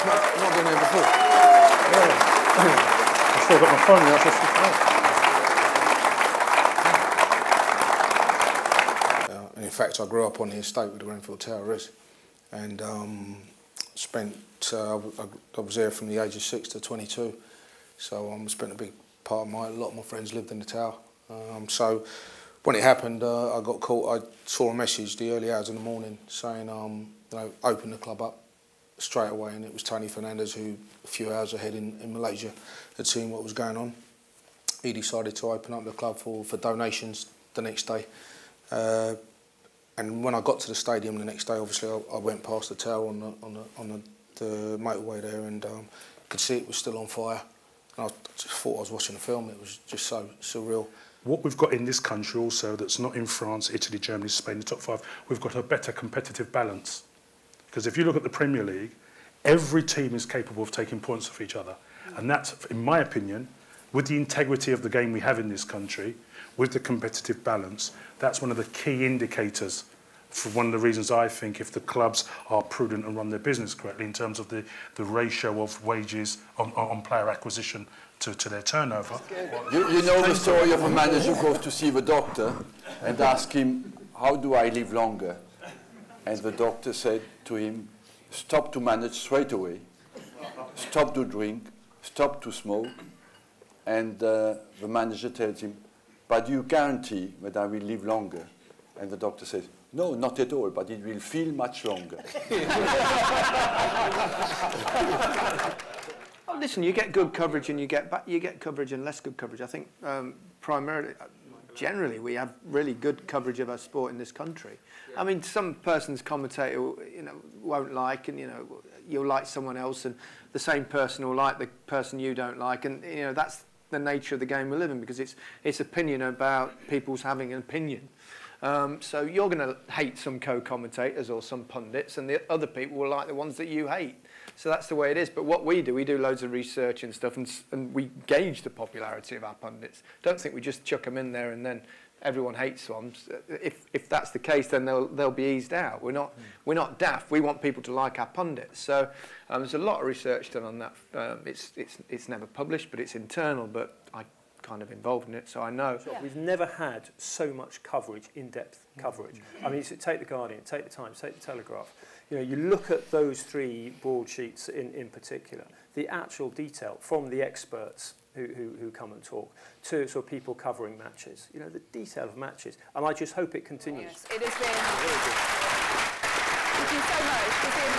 I've not been here before. Yeah. I've still got my phone there. In fact, I grew up on the estate with the Grenfell Tower is, and spent. I was there from the age of 6 to 22, so spent a big part of a lot of my friends lived in the tower. So when it happened, I got caught. I saw a message the early hours in the morning saying, you know, open the club up straight away, and it was Tony Fernandez, who a few hours ahead in Malaysia had seen what was going on. He decided to open up the club for donations the next day. And when I got to the stadium the next day, obviously I went past the tower on the motorway there, and could see it was still on fire. And I just thought I was watching a film. It was just so surreal. What we've got in this country also that's not in France, Italy, Germany, Spain, the top 5, we've got a better competitive balance. Because if you look at the Premier League, every team is capable of taking points off each other. And that's, in my opinion, with the integrity of the game we have in this country, with the competitive balance, that's one of the key indicators for one of the reasons I think if the clubs are prudent and run their business correctly in terms of the ratio of wages on player acquisition to their turnover. You know the story of a manager who goes to see the doctor and asks him, how do I live longer? And the doctor said to him, stop to manage straight away, stop to drink, stop to smoke. And the manager tells him, but you guarantee that I will live longer? And the doctor says, no, not at all, but it will feel much longer. Oh, listen, you get good coverage and you get coverage and less good coverage. I think primarily, generally, we have really good coverage of our sport in this country. I mean, some person's commentator, you know, won't like, and you know, you'll like someone else, and the same person will like the person you don't like, and you know, that's the nature of the game we live in, because it's opinion about people's having an opinion. So you're going to hate some co-commentators or some pundits, and the other people will like the ones that you hate. So that's the way it is. But what we do loads of research and stuff, and we gauge the popularity of our pundits. Don't think we just chuck them in there and then everyone hates them. If that's the case, then they'll be eased out. We're not daft. We want people to like our pundits. So there's a lot of research done on that. It's never published, but it's internal. But I kind of involved in it, so I know. Yeah. We've never had so much coverage, in-depth coverage. I mean, take the Guardian, take the Times, take the Telegraph. You know, you look at those three broadsheets in particular, the actual detail from the experts who come and talk to sort of people covering matches. You know, the detail of matches, and I just hope it continues. Yes, it has been. Thank you so much.